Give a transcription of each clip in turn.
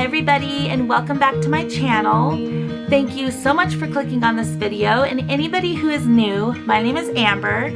everybody, and welcome back to my channel. Thank you so much for clicking on this video, and anybody who is new, my name is Amber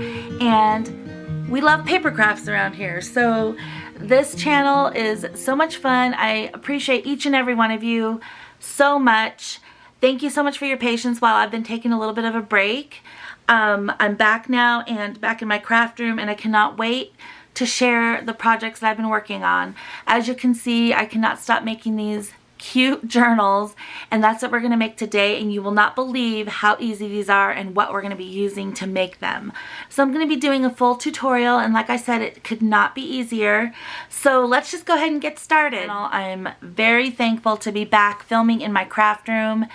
and we love paper crafts around here. So this channel is so much fun. I appreciate each and every one of you so much. Thank you so much for your patience while I've been taking a little bit of a break. I'm back now and back in my craft room, and I cannot wait to share the projects that I've been working on. As you can see, I cannot stop making these cute journals, and that's what we're going to make today, and you will not believe how easy these are and what we're going to be using to make them. So I'm going to be doing a full tutorial, and like I said, it could not be easier. So let's just go ahead and get started. I'm very thankful to be back filming in my craft room,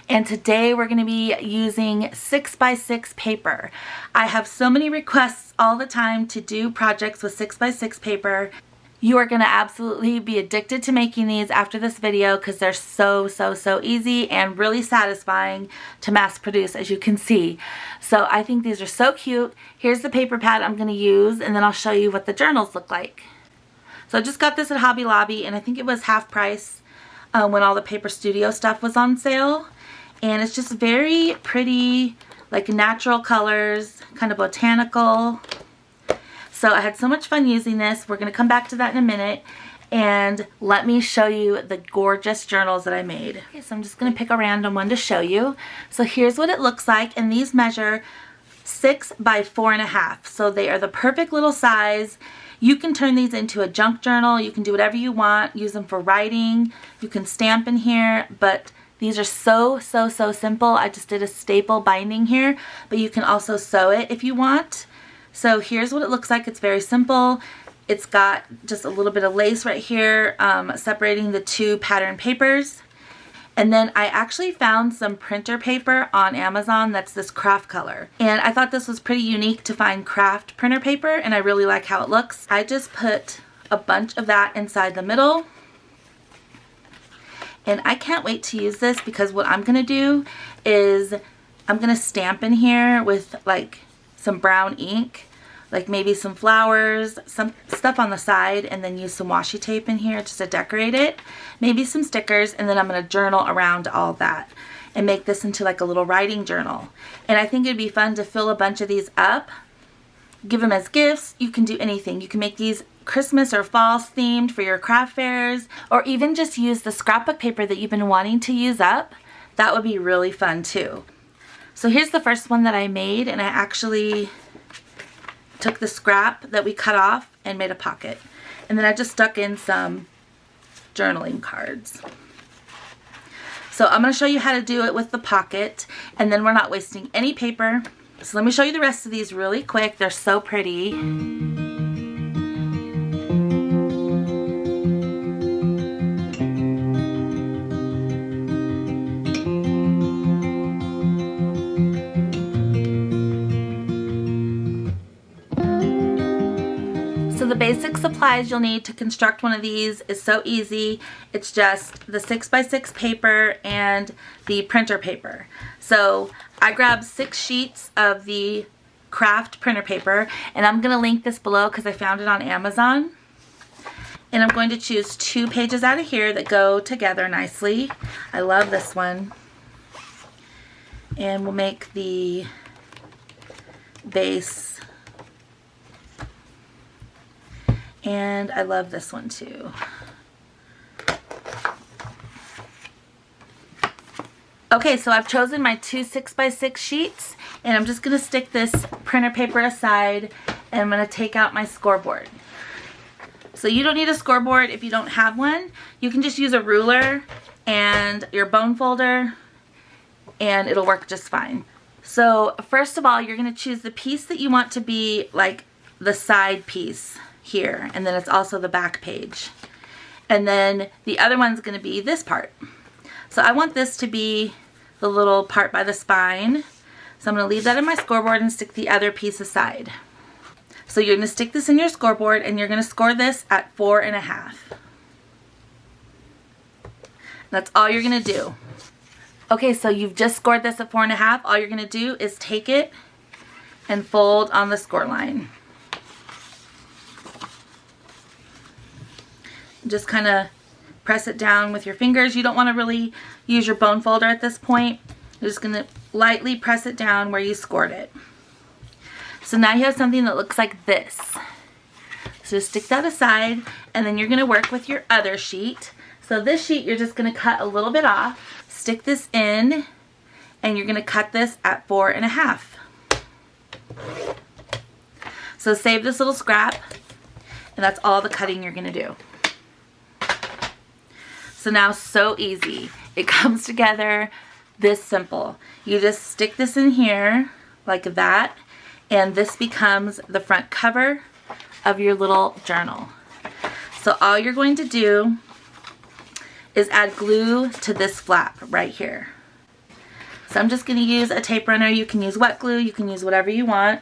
and today we're going to be using 6x6 paper. I have so many requests all the time to do projects with 6x6 paper. You are going to absolutely be addicted to making these after this video because they're so easy and really satisfying to mass produce, as you can see. So I think these are so cute. Here's the paper pad I'm going to use, and then I'll show you what the journals look like. So I just got this at Hobby Lobby, and I think it was half price when all the Paper Studio stuff was on sale. And it's just very pretty, like natural colors, kind of botanical. So I had so much fun using this. We're going to come back to that in a minute, and let me show you the gorgeous journals that I made. Okay, so I'm just going to pick a random one to show you. So here's what it looks like, and these measure 6 by 4.5. So they are the perfect little size. You can turn these into a junk journal. You can do whatever you want. Use them for writing. You can stamp in here, but these are so simple. I just did a staple binding here, but you can also sew it if you want. So here's what it looks like. It's very simple. It's got just a little bit of lace right here separating the two pattern papers. And then I actually found some printer paper on Amazon that's this Kraft color. And I thought this was pretty unique to find Kraft printer paper, and I really like how it looks. I just put a bunch of that inside the middle. And I can't wait to use this because what I'm going to do is I'm going to stamp in here with like some brown ink, like maybe some flowers, some stuff on the side, and then use some washi tape in here just to decorate it. Maybe some stickers, and then I'm going to journal around all that and make this into like a little writing journal. And I think it'd be fun to fill a bunch of these up, give them as gifts. You can do anything. You can make these Christmas or fall themed for your craft fairs, or even just use the scrapbook paper that you've been wanting to use up. That would be really fun too. So here's the first one that I made, and I actually took the scrap that we cut off and made a pocket. And then I just stuck in some journaling cards. So I'm going to show you how to do it with the pocket, and then we're not wasting any paper. So let me show you the rest of these really quick. They're so pretty. So the basic supplies you'll need to construct one of these is so easy. It's just the 6x6 paper and the printer paper. So I grabbed 6 sheets of the Kraft printer paper, and I'm going to link this below because I found it on Amazon. And I'm going to choose 2 pages out of here that go together nicely. I love this one. And we'll make the base. And I love this one too. Okay, so I've chosen my 2 6x6 sheets, and I'm just going to stick this printer paper aside, and I'm going to take out my scoreboard. So you don't need a scoreboard if you don't have one. You can just use a ruler and your bone folder, and it'll work just fine. So first of all, you're going to choose the piece that you want to be like the side piece here, and then it's also the back page, and then the other one's going to be this part. So I want this to be the little part by the spine, so I'm going to leave that in my scoreboard and stick the other piece aside. So you're going to stick this in your scoreboard, and you're going to score this at 4.5. That's all you're going to do. Okay, so you've just scored this at 4.5. All you're going to do is take it and fold on the score line. Just kind of press it down with your fingers. You don't want to really use your bone folder at this point. You're just going to lightly press it down where you scored it. So now you have something that looks like this. So just stick that aside, and then you're going to work with your other sheet. So this sheet you're just going to cut a little bit off, stick this in, and you're going to cut this at 4.5. So save this little scrap, and that's all the cutting you're going to do. So now, so easy. It comes together this simple. You just stick this in here like that, and this becomes the front cover of your little journal. So all you're going to do is add glue to this flap right here. So I'm just going to use a tape runner. You can use wet glue, you can use whatever you want.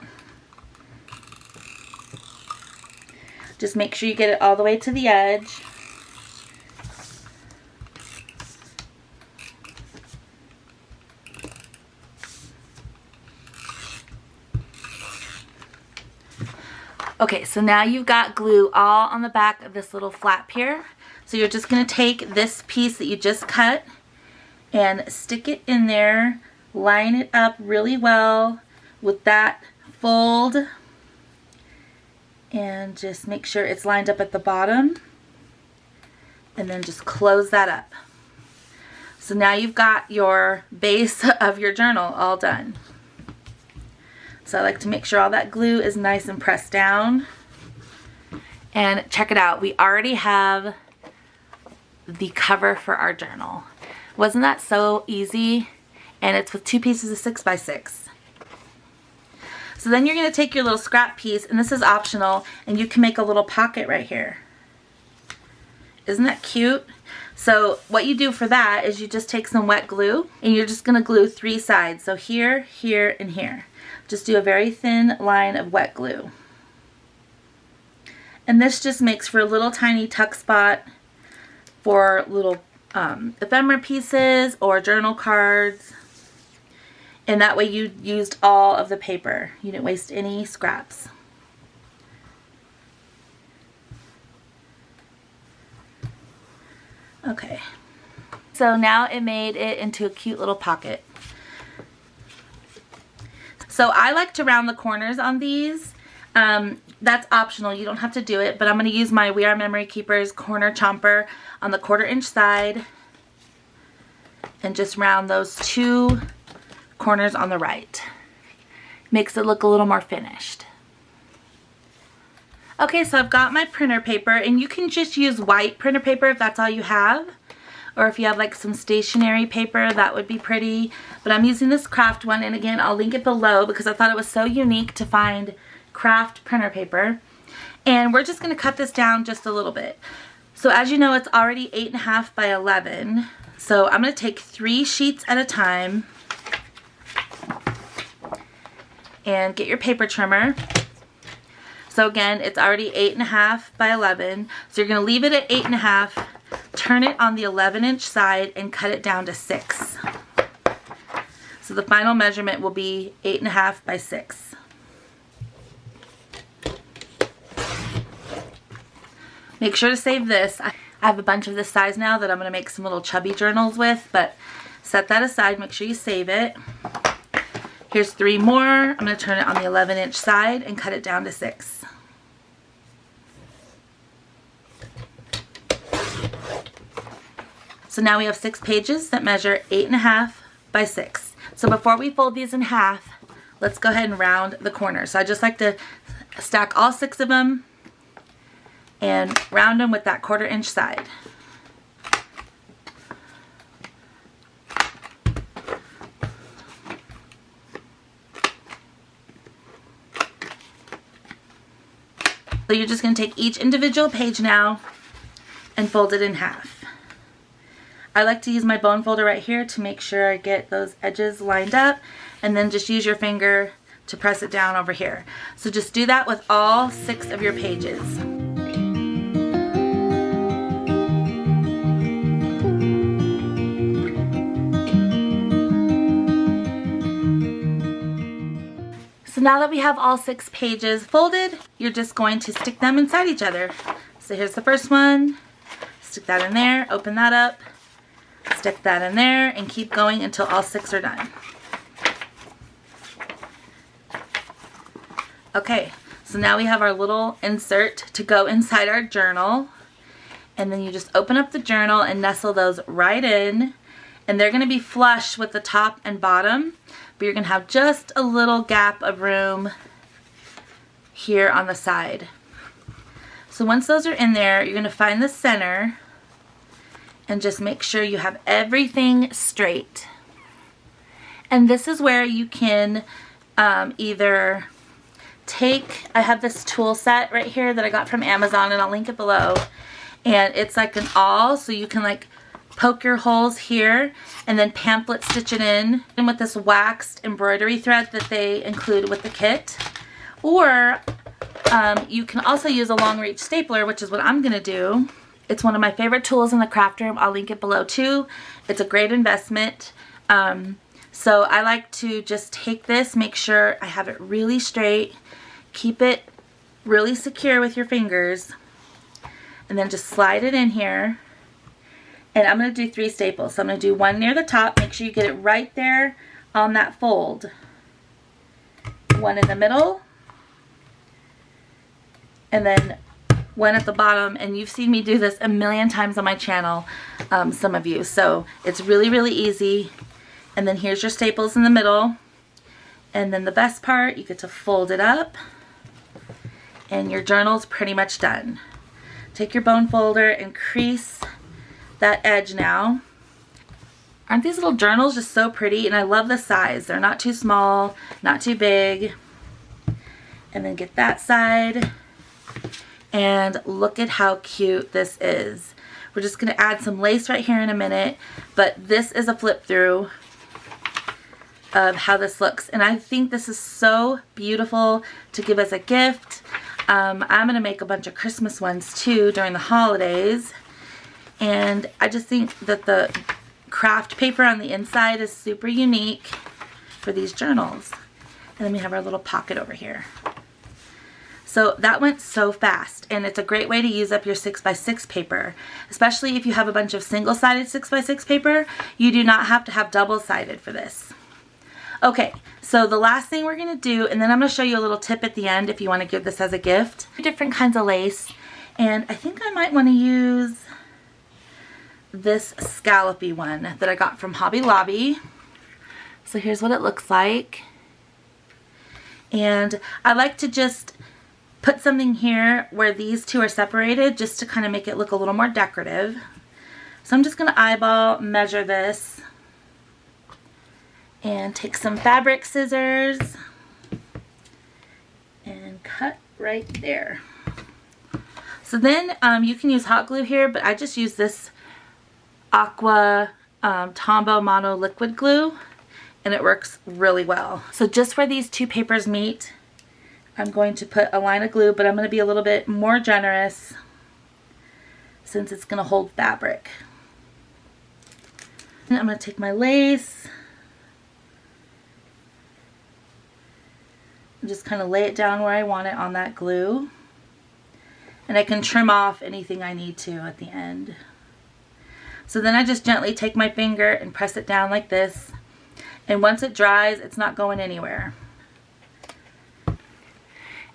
Just make sure you get it all the way to the edge. Okay, so now you've got glue all on the back of this little flap here. So you're just going to take this piece that you just cut and stick it in there, line it up really well with that fold, and just make sure it's lined up at the bottom, and then just close that up. So now you've got your base of your journal all done. So I like to make sure all that glue is nice and pressed down. And check it out, we already have the cover for our journal. Wasn't that so easy? And it's with 2 pieces of 6x6. So then you're going to take your little scrap piece, and this is optional, and you can make a little pocket right here. Isn't that cute? So what you do for that is you just take some wet glue, and you're just going to glue 3 sides. So here, here, and here. Just do a very thin line of wet glue. And this just makes for a little tiny tuck spot for little ephemera pieces or journal cards. And that way you used all of the paper. You didn't waste any scraps. Okay. So now it made it into a cute little pocket. So I like to round the corners on these. That's optional, you don't have to do it, but I'm going to use my We Are Memory Keepers corner chomper on the 1/4 inch side and just round those 2 corners on the right. Makes it look a little more finished. Okay, so I've got my printer paper, and you can just use white printer paper if that's all you have. Or if you have like some stationery paper, that would be pretty. But I'm using this Kraft one, and again, I'll link it below because I thought it was so unique to find Kraft printer paper. And we're just going to cut this down just a little bit. So as you know, it's already 8.5 by 11. So I'm going to take 3 sheets at a time and get your paper trimmer. So again, it's already 8.5 by 11. So you're going to leave it at 8.5. Turn it on the 11-inch side and cut it down to 6. So the final measurement will be 8.5 by 6. Make sure to save this. I have a bunch of this size now that I'm going to make some little chubby journals with, but set that aside. Make sure you save it. Here's 3 more. I'm going to turn it on the 11-inch side and cut it down to 6. So now we have 6 pages that measure 8.5 by 6. So before we fold these in half, let's go ahead and round the corners. So I just like to stack all 6 of them and round them with that 1/4 inch side. So you're just going to take each individual page now and fold it in half. I like to use my bone folder right here to make sure I get those edges lined up, and then just use your finger to press it down over here. So just do that with all 6 of your pages. So now that we have all 6 pages folded, you're just going to stick them inside each other. So here's the first one, Stick that in there, open that up, stick that in there, and keep going until all 6 are done. Okay, so now we have our little insert to go inside our journal. And then you just open up the journal and nestle those right in. And they're going to be flush with the top and bottom, but you're going to have just a little gap of room here on the side. So once those are in there, you're going to find the center and just make sure you have everything straight. And this is where you can either take, I have this tool set right here that I got from Amazon, and I'll link it below. And it's like an awl, so you can like poke your holes here and then pamphlet stitch it in and with this waxed embroidery thread that they include with the kit. Or you can also use a long reach stapler, which is what I'm gonna do. It's one of my favorite tools in the craft room. I'll link it below too. It's a great investment. So I like to just take this, make sure I have it really straight, keep it really secure with your fingers, and then just slide it in here. And I'm going to do 3 staples. So I'm going to do 1 near the top. Make sure you get it right there on that fold. 1 in the middle. And then 1 at the bottom. And you've seen me do this a million times on my channel, some of you. So it's really, really easy. And then here's your staples in the middle. And then the best part, you get to fold it up. And your journal's pretty much done. Take your bone folder and crease that edge now. Aren't these little journals just so pretty? And I love the size. They're not too small, not too big. And then get that side. And look at how cute this is. We're just going to add some lace right here in a minute. But this is a flip through of how this looks. And I think this is so beautiful to give as a gift. I'm going to make a bunch of Christmas ones too during the holidays. And I just think that the craft paper on the inside is super unique for these journals. And then we have our little pocket over here. So that went so fast, and it's a great way to use up your 6x6 paper, especially if you have a bunch of single-sided 6x6 paper. You do not have to have double-sided for this. Okay, so the last thing we're going to do, and then I'm going to show you a little tip at the end if you want to give this as a gift. Different kinds of lace, and I think I might want to use this scallopy one that I got from Hobby Lobby. So here's what it looks like. And I like to just put something here where these two are separated just to kind of make it look a little more decorative. So I'm just going to eyeball measure this and take some fabric scissors and cut right there. So then you can use hot glue here, but I just use this Aqua Tombow Mono Liquid Glue, and it works really well. So just where these two papers meet, I'm going to put a line of glue, but I'm going to be a little bit more generous since it's going to hold fabric. And I'm going to take my lace and just kind of lay it down where I want it on that glue. And I can trim off anything I need to at the end. So then I just gently take my finger and press it down like this. And once it dries, it's not going anywhere.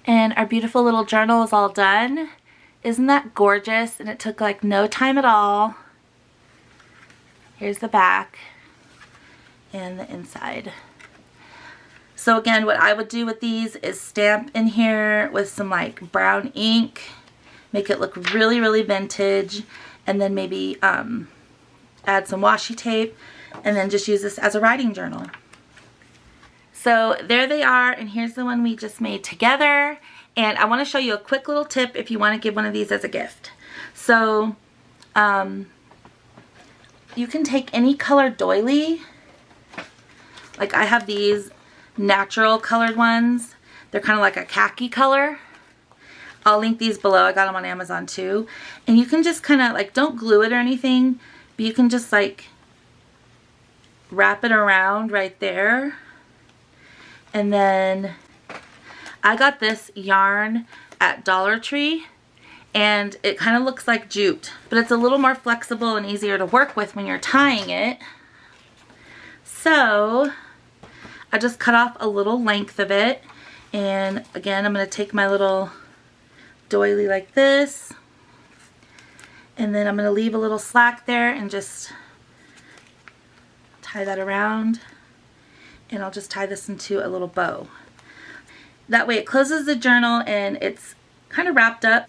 And our beautiful little journal is all done. Isn't that gorgeous? And it took like no time at all. Here's the back and the inside. So again, what I would do with these is stamp in here with some like brown ink, make it look really, really vintage, and then maybe add some washi tape, and then just use this as a writing journal. So there they are, and here's the one we just made together. And I want to show you a quick little tip if you want to give one of these as a gift. So you can take any colored doily. Like I have these natural colored ones. They're kind of like a khaki color. I'll link these below. I got them on Amazon too. And you can just kind of like, don't glue it or anything, but you can just like wrap it around right there. And then I got this yarn at Dollar Tree, and it kind of looks like jute, but it's a little more flexible and easier to work with when you're tying it. So I just cut off a little length of it, and again I'm going to take my little doily like this, and then I'm going to leave a little slack there and just tie that around, and I'll just tie this into a little bow. That way it closes the journal and it's kind of wrapped up.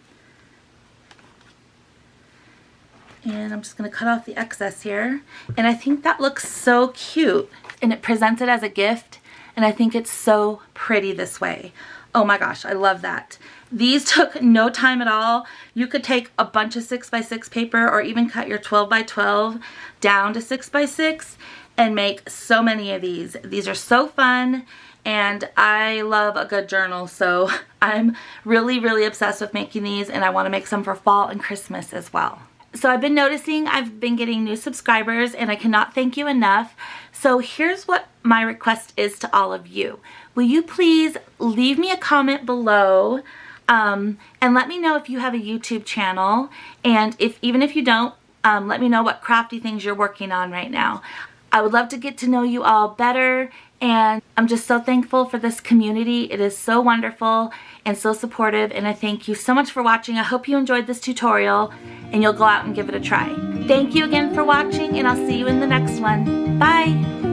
And I'm just going to cut off the excess here, and I think that looks so cute, and it presents it as a gift, and I think it's so pretty this way. Oh my gosh, I love that. These took no time at all. You could take a bunch of 6x6 paper or even cut your 12x12 down to 6x6 and make so many of these. These are so fun, and I love a good journal, so I'm really obsessed with making these, and I want to make some for fall and Christmas as well. So I've been noticing I've been getting new subscribers, and I cannot thank you enough. So here's what my request is to all of you. Will you please leave me a comment below and let me know if you have a YouTube channel, and even if you don't, let me know what crafty things you're working on right now. I would love to get to know you all better, and I'm just so thankful for this community. It is so wonderful and so supportive, and I thank you so much for watching. I hope you enjoyed this tutorial and you'll go out and give it a try. Thank you again for watching, and I'll see you in the next one. Bye!